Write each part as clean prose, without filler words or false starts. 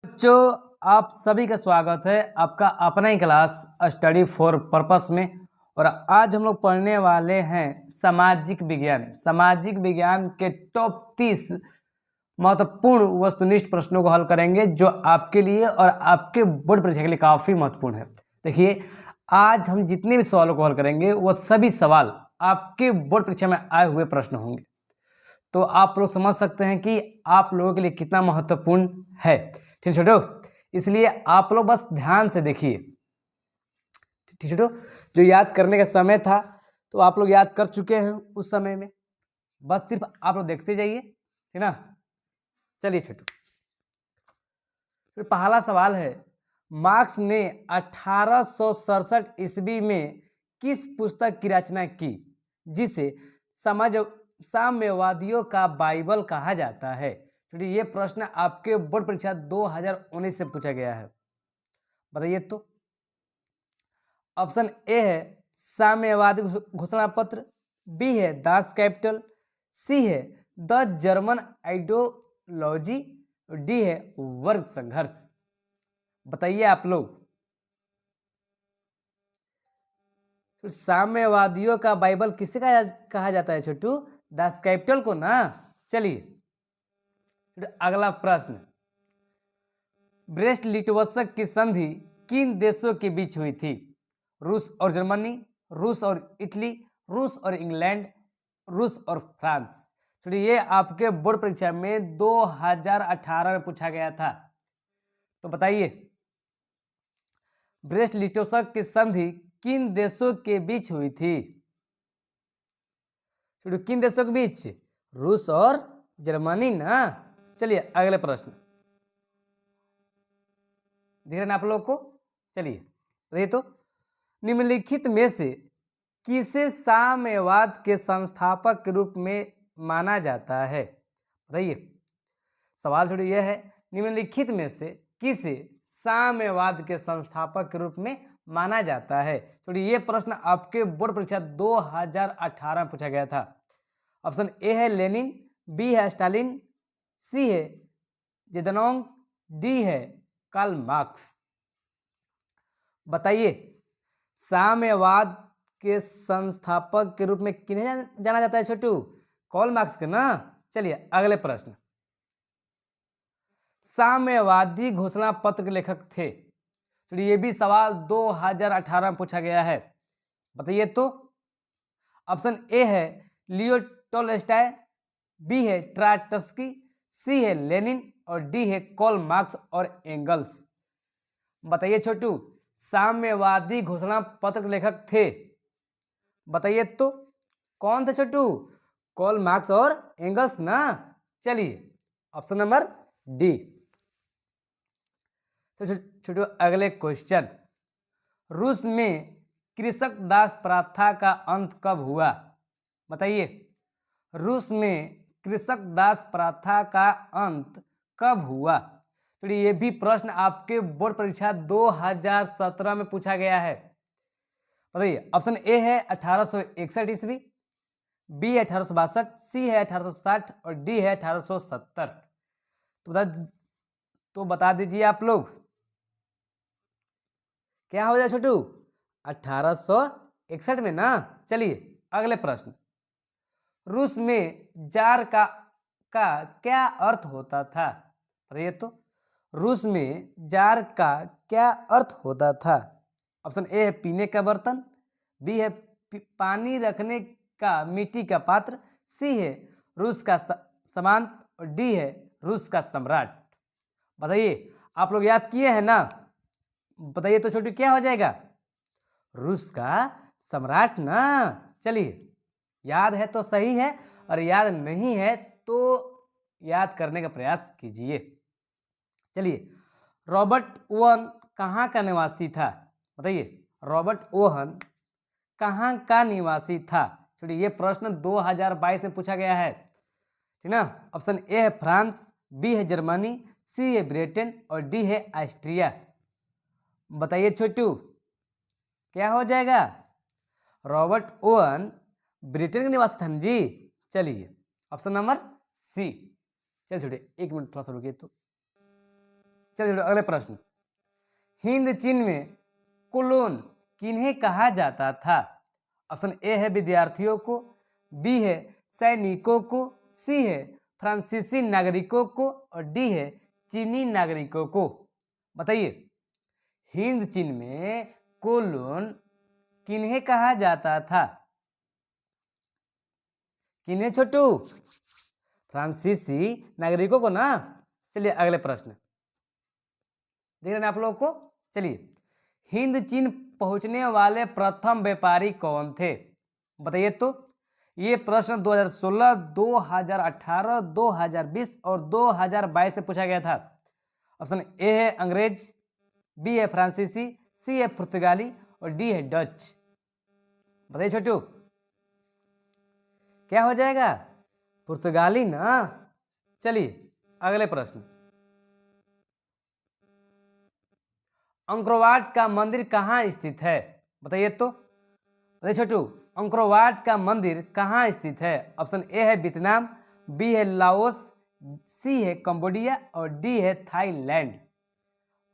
बच्चों, आप सभी का स्वागत है आपका अपना ही क्लास स्टडी फॉर पर्पस में। और आज हम लोग पढ़ने वाले हैं सामाजिक विज्ञान। सामाजिक विज्ञान के टॉप 30 महत्वपूर्ण वस्तुनिष्ठ प्रश्नों को हल करेंगे जो आपके लिए और आपके बोर्ड परीक्षा के लिए काफी महत्वपूर्ण है। देखिए, आज हम जितने भी सवालों को हल करेंगे वो सभी सवाल आपके बोर्ड परीक्षा में आए हुए प्रश्न होंगे। तो आप लोग समझ सकते हैं कि आप लोगों के लिए कितना महत्वपूर्ण है। ठीक है छोटो, इसलिए आप लोग बस ध्यान से देखिए। ठीक है छोटो, जो याद करने का समय था तो आप लोग याद कर चुके हैं उस समय में, बस सिर्फ आप लोग देखते जाइए, ठीक ना। चलिए छोटो, फिर पहला सवाल है, मार्क्स ने 1867 ईस्वी में किस पुस्तक की रचना की जिसे समझ साम्यवादियों का बाइबल कहा जाता है। तो ये प्रश्न आपके बोर्ड परीक्षा 2019 से पूछा गया है, बताइए तो। ऑप्शन ए है साम्यवादी घोषणा पत्र, बी है दास कैपिटल, सी है द जर्मन आइडियोलॉजी, डी है वर्ग संघर्ष। बताइए आप लोग। तो साम्यवादियों का बाइबल किसे कहा जाता है छोटू? दास कैपिटल को ना। चलिए अगला प्रश्न, ब्रेस्ट लिटवसक की संधि किन देशों के बीच हुई थी? रूस और जर्मनी, रूस और इटली, रूस और इंग्लैंड, रूस और फ्रांस। तो ये आपके बोर्ड परीक्षा में 2018 में पूछा गया था। तो बताइए, ब्रेस्ट लिटवसक की संधि किन देशों के बीच हुई थी? किन देशों के बीच? रूस और जर्मनी ना। चलिए अगले प्रश्न, देख रहे हैं आप लोग को। चलिए बताइए तो, निम्नलिखित में से किसे साम्यवाद के संस्थापक के रूप में माना जाता है? बताइए। सवाल छोड़िए यह है, निम्नलिखित में से किसे साम्यवाद के संस्थापक के रूप में माना जाता है? छोड़िए ये प्रश्न आपके बोर्ड परीक्षा 2018 में पूछा गया था। ऑप्शन ए है लेनिन, बी है स्टालिन, सी है जेदनोंग, डी है कार्ल मार्क्स। बताइए, साम्यवाद के संस्थापक के रूप में किन्हें जाना जाता है छोटू? कार्ल मार्क्स के ना। चलिए अगले प्रश्न, साम्यवादी घोषणा पत्र के लेखक थे। तो ये भी सवाल 2018 में पूछा गया है, बताइए तो। ऑप्शन ए है लियो टॉलस्टॉय, बी है ट्राटस्की, सी है लेनिन और डी है कार्ल मार्क्स और एंगल्स। बताइए छोटू, साम्यवादी घोषणा पत्र के लेखक थे, बताइए तो कौन थे छोटू? कार्ल मार्क्स और एंगल्स ना। चलिए ऑप्शन नंबर डी। तो छोटू अगले क्वेश्चन, रूस में कृषक दास प्रथा का अंत कब हुआ? बताइए, रूस में कृषक दास प्रथा का अंत कब हुआ? तो ये भी प्रश्न आपके बोर्ड परीक्षा 2017 में पूछा गया है, बताइए। ऑप्शन ए है 1861 ईस्वी, बी है 1862, सी है 1860 और डी है 1870। तो बता दीजिए आप लोग, क्या हो जाए छोटू? 1861 में ना। चलिए अगले प्रश्न, रूस में जार का क्या अर्थ होता था? बताइए तो, रूस में जार का क्या अर्थ होता था? ऑप्शन ए है पीने का बर्तन, बी है पानी रखने का मिट्टी का पात्र, सी है रूस का सामंत और डी है रूस का सम्राट। बताइए, आप लोग याद किए हैं ना? बताइए तो छोटू क्या हो जाएगा? रूस का सम्राट ना। चलिए, याद है तो सही है और याद नहीं है तो याद करने का प्रयास कीजिए। चलिए, रॉबर्ट ओवन कहाँ का निवासी था? बताइए, रॉबर्ट ओवन कहाँ का निवासी था? चलिए ये प्रश्न 2022 में पूछा गया है, ठीक ना। ऑप्शन ए है फ्रांस, बी है जर्मनी, सी है ब्रिटेन और डी है ऑस्ट्रिया। बताइए छोटू क्या हो जाएगा? रॉबर्ट ओवन ब्रिटेन के निवासी थे जी। चलिए ऑप्शन नंबर सी। चलिए छोटे एक मिनट थोड़ा सा रुकिए तो। चलिए अगले प्रश्न, हिंद चीन में कोलोन किन्हें कहा जाता था? ऑप्शन ए है विद्यार्थियों को, बी है सैनिकों को, सी है फ्रांसीसी नागरिकों को और डी है चीनी नागरिकों को। बताइए, हिंद चीन में कोलोन किन्हें कहा जाता था? किन्हें छोटू? फ्रांसीसी नागरिकों को ना। चलिए अगले प्रश्न देख रहे हैं आप लोगों को। चलिए, हिंद चीन पहुंचने वाले प्रथम व्यापारी कौन थे? बताइए तो। ये प्रश्न 2016, 2018, 2020 और 2022 से पूछा गया था। ऑप्शन ए है अंग्रेज, बी है फ्रांसीसी, सी है पुर्तगाली और डी है डच। बताइए छोटू, क्या हो जाएगा? पुर्तगाली ना। चलिए अगले प्रश्न, अंकोरवाट का मंदिर कहाँ स्थित है? बताइए तो। बताइए छोटू, अंकोरवाट का मंदिर कहाँ स्थित है? ऑप्शन ए है वियतनाम, बी है लाओस, सी है कंबोडिया और डी है थाईलैंड।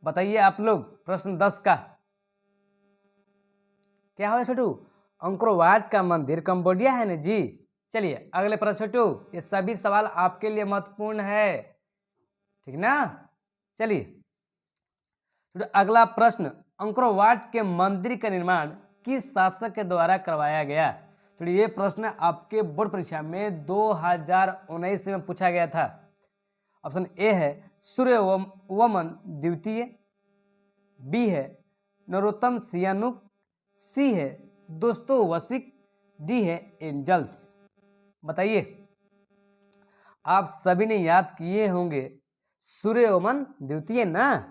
बताइए आप लोग, प्रश्न 10 का क्या होगा छोटू? अंकोरवाट का मंदिर कंबोडिया है ना जी। चलिए अगले प्रश्न छोटू, ये सभी सवाल आपके लिए महत्वपूर्ण है, ठीक ना। चलिए अगला प्रश्न, अंकोरवाट के मंदिर का निर्माण किस शासक के द्वारा करवाया गया? चलिए ये प्रश्न आपके बोर्ड परीक्षा में 2019 में पूछा गया था। ऑप्शन ए है सूर्यवर्मन द्वितीय, बी है नरोत्तम सियानुक, सी है दोस्तोवसिक, डी है एंजल्स। बताइए, आप सभी ने याद किए होंगे सूर्यवर्मन द्वितीय ना।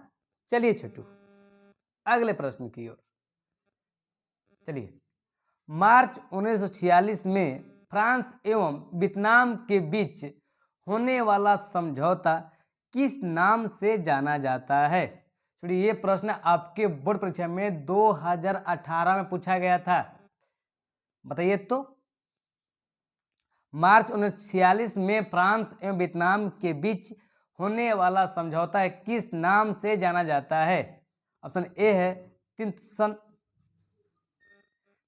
चलिए छोटू अगले प्रश्न की ओर चलिए, मार्च 1946 में फ्रांस एवं वियतनाम के बीच होने वाला समझौता किस नाम से जाना जाता है? चलिए ये प्रश्न आपके बोर्ड परीक्षा में 2018 में पूछा गया था। बताइए तो। मार्च 1946 में फ्रांस एवं वियतनाम के बीच होने वाला समझौता किस नाम से जाना जाता है? ऑप्शन ए है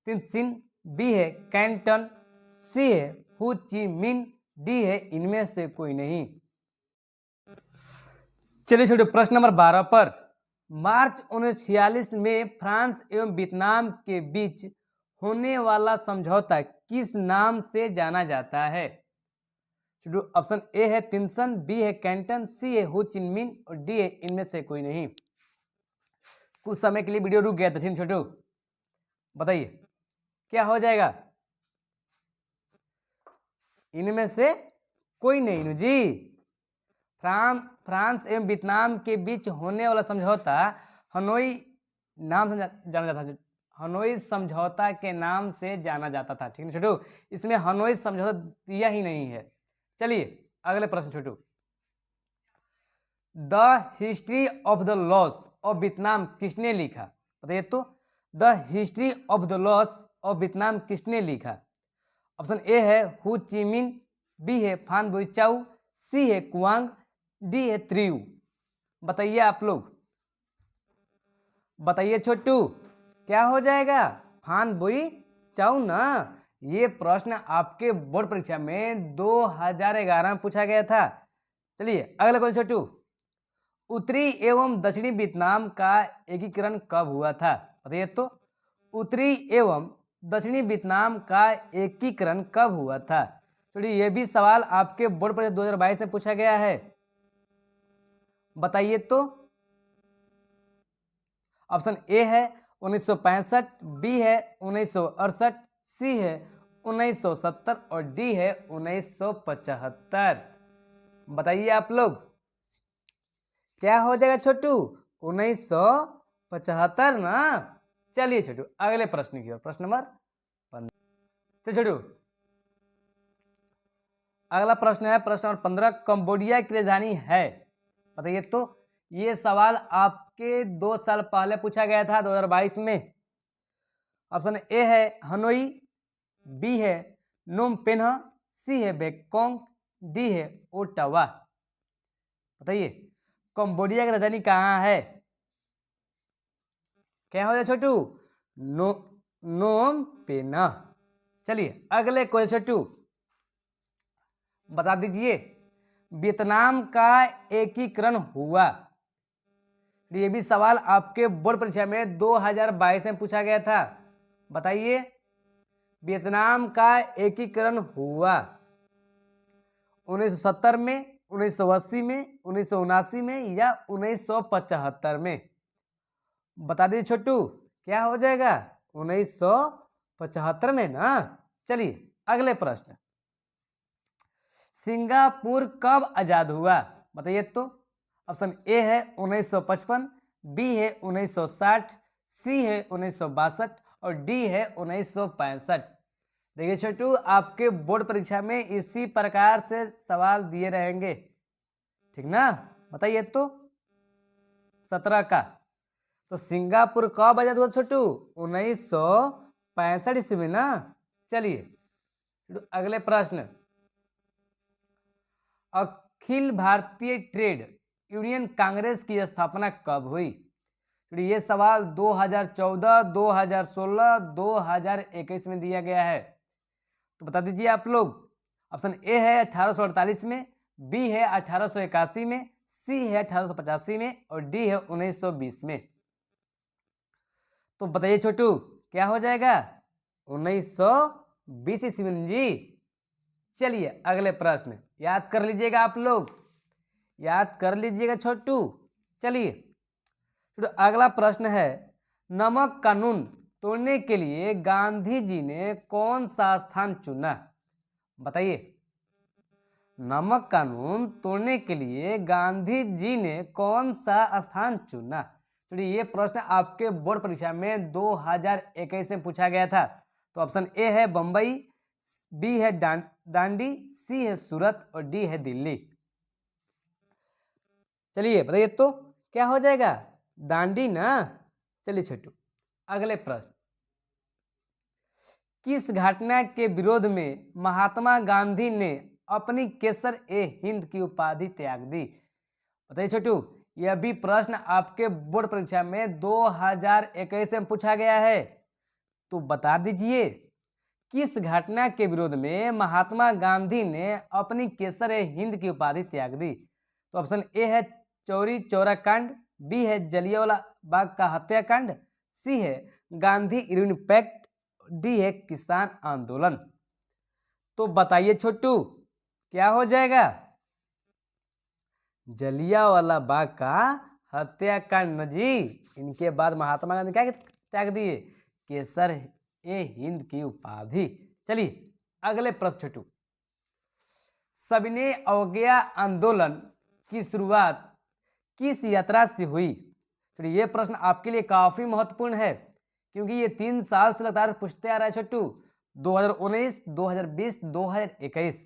तिनसिन, बी है कैंटन, सी है हो ची मिन, डी है इनमें से कोई नहीं। चलिए छोटे प्रश्न नंबर 12 पर, मार्च 1946 में फ्रांस एवं वियतनाम के बीच होने वाला समझौता किस नाम से जाना जाता है? ऑप्शन ए है तिनसन, बी है कैंटन, सी है हो ची मिन और डी है इनमें से कोई नहीं। कुछ समय के लिए वीडियो रुक गया था, ठीक छोटू। बताइए क्या हो जाएगा? इनमें से कोई नहीं जी। फ्रांस एवं वियतनाम के बीच होने वाला समझौता हनोई नाम से जाना जाता था। हनोई समझौता के नाम से जाना जाता था, ठीक है छोटू। इसमें हनोई समझौता दिया ही नहीं है। चलिए अगले प्रश्न Chhotu, the history of the loss of Vietnam किसने लिखा? बताइए तो। The history of the loss of Vietnam किसने लिखा? ऑप्शन ए है हु ची मिन, बी है फान बुई चाउ, सी है कुआंग, डी है त्रियू। बताइए आप लोग, बताइए छोटू क्या हो जाएगा? फान बुई चाउ ना। ये प्रश्न आपके बोर्ड परीक्षा में 2011 में पूछा गया था। चलिए अगला क्वेश्चन छोटू, उत्तरी एवं दक्षिणी वियतनाम का एकीकरण कब हुआ था? बताइए तो। उत्तरी एवं दक्षिणी वियतनाम का एकीकरण कब हुआ था? चलिए ये भी सवाल आपके बोर्ड परीक्षा 2022 में पूछा गया है। बताइए तो। ऑप्शन ए है 1965, बी है 1968, सी है 1970 और डी है 1975। बताइए आप लोग क्या हो जाएगा छोटू? 1975 ना। चलिए छोटू अगले प्रश्न की ओर, प्रश्न नंबर 15। तो छोटू अगला प्रश्न है प्रश्न नंबर 15, कंबोडिया की राजधानी है? बताइए तो। ये सवाल आपके 2 साल पहले पूछा गया था 2022 में। ऑप्शन ए है हनोई, बी है नोम पेन्हा, सी है बैंकॉक, डी है ओटावा। बताइए कंबोडिया की राजधानी कहाँ है? क्या हो जाए छोटू? नो नोम पेना। चलिए अगले क्वेश्चन छोटू, बता दीजिए वियतनाम का एकीकरण हुआ। ये भी सवाल आपके बोर्ड परीक्षा में 2022 में पूछा गया था। बताइए वियतनाम का एकीकरण हुआ 1970 में, 1980 में, 1979 में या 1975 में? बता दीजिए छोटू, क्या हो जाएगा? 1975 में ना। चलिए अगले प्रश्न, सिंगापुर कब आजाद हुआ? बताइए तो। ऑप्शन ए है 1955, बी है 1960, सी है 1962 और डी है 1965। देखिए छोटू, आपके बोर्ड परीक्षा में इसी प्रकार से सवाल दिए रहेंगे, ठीक ना? बताइए तो 17 का। तो सिंगापुर कब आजाद हुआ छोटू? 1965 ईस्वी में ना। चलिए अगले प्रश्न, अखिल भारतीय ट्रेड यूनियन कांग्रेस की स्थापना कब हुई? ये सवाल 2014, 2016, 2021 में दिया गया है, तो बता दीजिए आप लोग। ऑप्शन ए है 1848 में, बी है 1881 में, सी है 1885 में और डी है 1920 में। तो बताइए छोटू, क्या हो जाएगा? 1920 ईस्वी में जी। चलिए अगले प्रश्न याद कर लीजिएगा आप लोग, याद कर लीजिएगा छोटू। चलिए तो अगला प्रश्न है, नमक कानून तोड़ने के लिए गांधी जी ने कौन सा स्थान चुना? बताइए नमक कानून तोड़ने के लिए गांधी जी ने कौन सा स्थान चुना? तो ये प्रश्न आपके बोर्ड परीक्षा में 2021 में पूछा गया था। तो ऑप्शन ए है बंबई, बी है दांडी, सी है सूरत और डी है दिल्ली। चलिए बताइए तो क्या हो जाएगा? दांडी ना। चलिए छोटू अगले प्रश्न, किस घटना के विरोध में महात्मा गांधी ने अपनी केसर ए हिंद की उपाधि त्याग दी? बताइए छोटू, यह भी प्रश्न आपके बोर्ड परीक्षा में 2021 में पूछा गया है, तो बता दीजिए किस घटना के विरोध में महात्मा गांधी ने अपनी केसर ए हिंद की उपाधि त्याग दी? तो ऑप्शन ए है चौरी चौरा कांड, बी है जलियांवाला बाग का हत्याकांड, सी है गांधी इरविन पैक्ट, डी है किसान आंदोलन। तो बताइए छोटू, क्या हो जाएगा? जलियांवाला बाग का हत्याकांड न जी। इनके बाद महात्मा गांधी क्या त्याग दिए? केसर ए हिंद की उपाधि। चलिए अगले प्रश्न छोटू, सविनय अवज्ञा आंदोलन की शुरुआत किस यात्रा से हुई? तो ये प्रश्न आपके लिए काफी महत्वपूर्ण है, क्योंकि ये 3 साल से लगातार पूछते आ रहा है छोटू, 2019, 2020, 2021।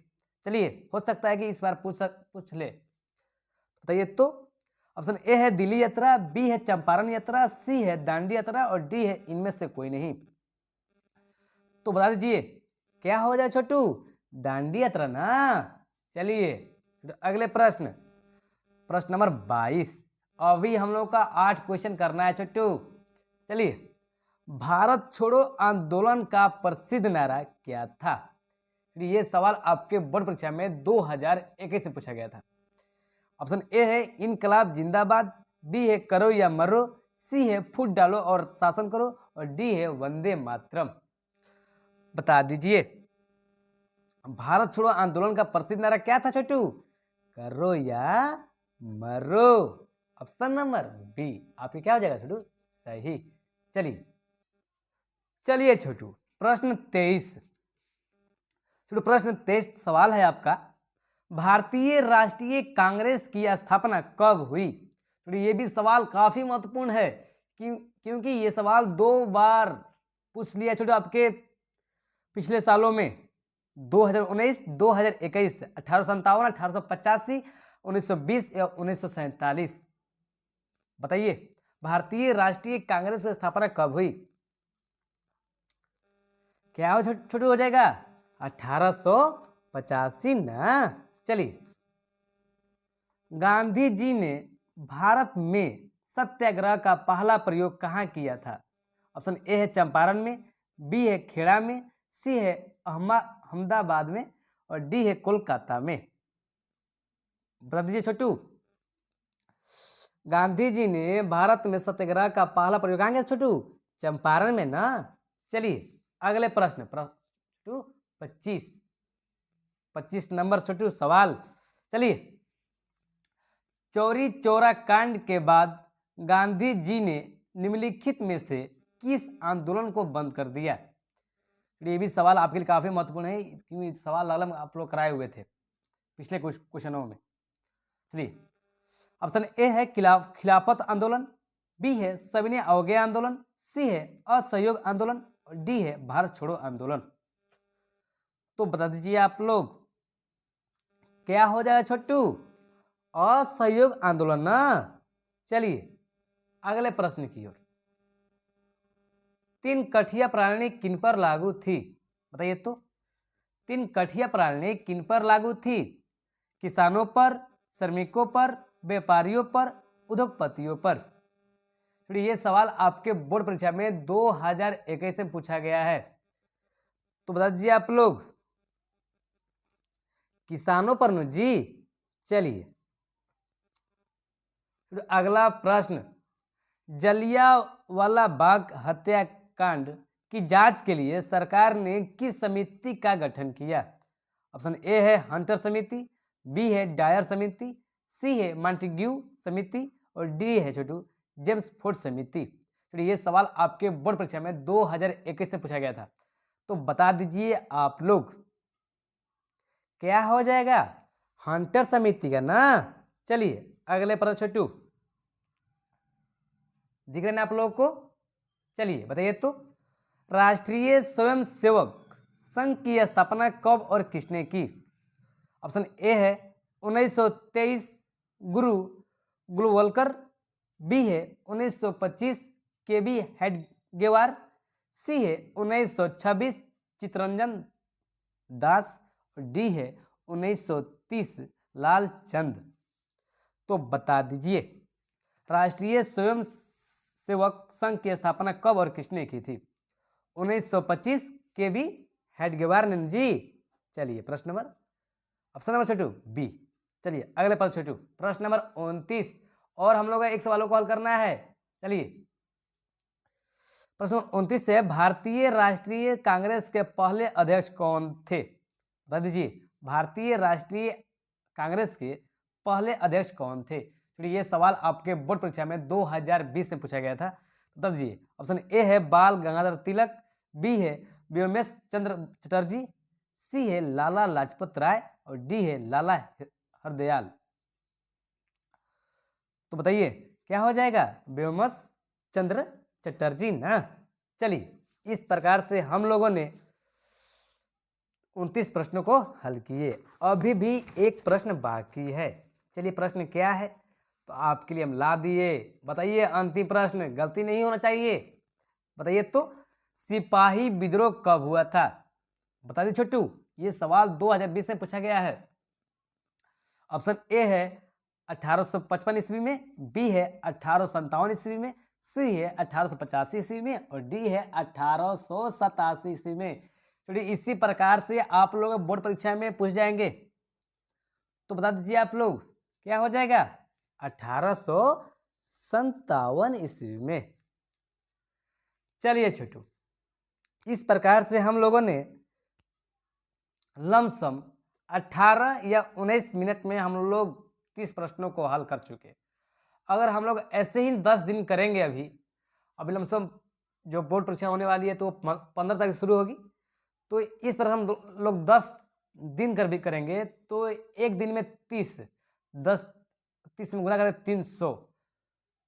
चलिए हो सकता है कि इस बार पूछ ले। बताइए तो। ऑप्शन ए है दिल्ली यात्रा, बी है चंपारण यात्रा, सी है दांडी यात्रा और डी है इनमें से कोई नहीं। तो बता दीजिए क्या हो जाए छोटू? दांडी यात्रा ना। चलिए अगले प्रश्न, प्रश्न नंबर 22। अभी हम लोग का 8 क्वेश्चन करना है छोटू। चलिए, भारत छोड़ो आंदोलन का प्रसिद्ध नारा क्या था? ये सवाल आपके बोर्ड परीक्षा में 2021 में पूछा गया था। ऑप्शन ए है इनकलाब जिंदाबाद, बी है करो या मरो, सी है फूट डालो और शासन करो और डी है वंदे मातरम। बता दीजिए भारत छोड़ो आंदोलन का प्रसिद्ध नारा क्या था छोटू? करो या मरो। ऑप्शन नंबर बी आपके क्या हो जाएगा छोटू? सही। चलिए चलिए छोटू प्रश्न 23। छोटू प्रश्न 23 सवाल है आपका, भारतीय राष्ट्रीय कांग्रेस की स्थापना कब हुई? तो ये भी सवाल काफी महत्वपूर्ण है, क्योंकि ये सवाल 2 बार पूछ लिया छोटू आपके पिछले सालों में, 2019, 2021, 1857, 1885, 1920 या 1947। बताइए भारतीय राष्ट्रीय कांग्रेस की स्थापना कब हुई? क्या हो छोटू हो जाएगा? 1885 ना। चलिए, गांधी जी ने भारत में सत्याग्रह का पहला प्रयोग कहाँ किया था? ऑप्शन ए है चंपारण में, बी है खेड़ा में, सी है अहमदाबाद में और डी है कोलकाता में। बता दीजिए छोटू। गांधी जी ने भारत में सत्याग्रह का पहला प्रयोग कहाँ किया छोटू? चंपारण में ना। चलिए अगले प्रश्न छोटू 25 नंबर छोटू सवाल। चलिए, चौरी चौरा कांड के बाद गांधी जी ने निम्नलिखित में से किस आंदोलन को बंद कर दिया? ये भी सवाल आपके लिए काफी महत्वपूर्ण है क्योंकि सवाल अलग आप लोग कराए हुए थे पिछले कुछ क्वेश्चनों में। चलिए, ऑप्शन ए है खिलाफत आंदोलन, बी है सविनय अवज्ञा आंदोलन, सी है असहयोग आंदोलन और डी है भारत छोड़ो आंदोलन। तो बता दीजिए आप लोग क्या हो जाएगा छोटू? असहयोग आंदोलन ना। चलिए अगले प्रश्न की ओर। 3 कठिया प्रणाली किन पर लागू थी? बताइए तो। 3 कठिया प्रणाली किन पर लागू थी? किसानों पर, श्रमिकों पर, व्यापारियों पर, उद्योगपतियों पर। ये सवाल आपके बोर्ड परीक्षा में 2021 में पूछा गया है। तो बता दीजिए आप लोग किसानों पर नो जी। चलिए अगला प्रश्न, जलियांवाला बाग हत्याकांड की जांच के लिए सरकार ने किस समिति का गठन किया? ऑप्शन ए है हंटर समिति, बी है डायर समिति, सी है मॉन्टेग्यू समिति और डी है छोटू जेम्स फोर्ड समिति। तो ये सवाल आपके बोर्ड परीक्षा में 2021 में पूछा गया था। तो बता दीजिए आप लोग क्या हो जाएगा? हंटर समिति का ना। चलिए अगले प्रश्न छोटू, दिख रहे ना आप लोगों को? चलिए बताइए तो, राष्ट्रीय स्वयंसेवक संघ की स्थापना कब और किसने की? ऑप्शन ए है 1923 गुरु गोलवलकर, बी है 1925 के बी हेडगेवार, सी है 1926 चित्तरंजन दास और डी है 1930 लालचंद। तो बता दीजिए राष्ट्रीय स्वयंसेवक संघ की स्थापना कब और किसने की थी? 1925 के बी हेडगेवार ने जी। चलिए प्रश्न नंबर ऑप्शन नंबर छोटू बी। चलिए अगले प्रश्न छोटू, प्रश्न नंबर 29 और हम लोग एक सवालों को हल करना है। चलिए प्रश्न 29 से, भारतीय राष्ट्रीय कांग्रेस के पहले अध्यक्ष कौन थे? बता दीजिए भारतीय राष्ट्रीय कांग्रेस के पहले अध्यक्ष कौन थे? ये सवाल आपके बोर्ड परीक्षा में 2020 में पूछा गया था। बता दीजिए ऑप्शन ए है बाल गंगाधर तिलक, बी है व्योमेश चंद्र चटर्जी, सी है लाला लाजपत राय और डी है लाला हरदयाल। तो बताइए क्या हो जाएगा? व्योमेश चंद्र चटर्जी ना। चलिए इस प्रकार से हम लोगों ने 29 प्रश्नों को हल किए। अभी भी एक प्रश्न बाकी है। चलिए प्रश्न क्या है तो आपके लिए हम ला दिए। बताइए अंतिम प्रश्न, गलती नहीं होना चाहिए। बताइए तो, सिपाही विद्रोह कब हुआ था? बता दी छोटू, ये सवाल 2020 में पूछा गया है। ऑप्शन ए है 1855 ईस्वी में, बी है 1857 ईस्वी में, सी है 1885 ईस्वी में और डी है 1887 ईस्वी में। तो इसी प्रकार से आप लोग बोर्ड परीक्षा में पूछ जाएंगे। तो बता दीजिए आप लोग क्या हो जाएगा? 1857 ईस्वी में। चलिए छोटू, इस प्रकार से हम लोगों ने लमसम 18 या 19 मिनट में हम लोग 30 प्रश्नों को हल कर चुके। अगर हम लोग ऐसे ही 10 दिन करेंगे, अभी लमसम जो बोर्ड परीक्षा होने वाली है तो 15 तारीख शुरू होगी, तो इस तरह हम लोग 10 दिन कर भी करेंगे तो एक दिन में 30 में गुना करें 300,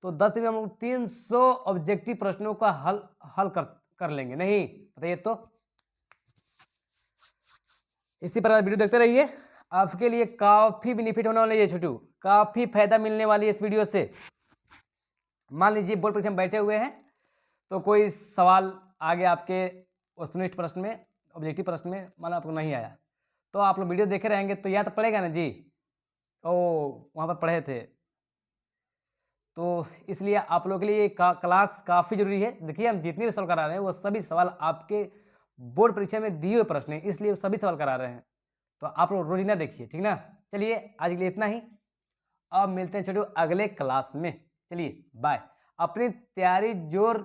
तो 10 दिन में हम लोग 300 ऑब्जेक्टिव प्रश्नों का हल कर लेंगे। नहीं बताइए तो। इसी प्रकार वीडियो देखते रहिए, आपके लिए काफी बेनिफिट होने वाली है छोटू, काफी फायदा मिलने वाली है इस वीडियो से। मान लीजिए बोर्ड परीक्षा में बैठे हुए हैं तो कोई सवाल आगे आपके वस्तुनिष्ठ प्रश्न में, ऑब्जेक्टिव प्रश्न में मान आपको नहीं आया, तो आप लोग वीडियो देखे रहेंगे तो याद पड़ेगा ना जी। ओ वहाँ पर पढ़े थे, तो इसलिए आप लोगों के लिए ये क्लास काफ़ी ज़रूरी है। देखिए हम जितने भी सवाल करा रहे हैं वो सभी सवाल आपके बोर्ड परीक्षा में दिए हुए प्रश्न हैं, इसलिए वो सभी सवाल करा रहे हैं। तो आप लोग रोज़ाना देखिए, ठीक ना? चलिए आज के लिए इतना ही। अब मिलते हैं छोटू अगले क्लास में। चलिए बाय। अपनी तैयारी ज़ोर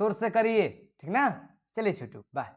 शोर से करिए, ठीक ना? चलिए छोटू बाय।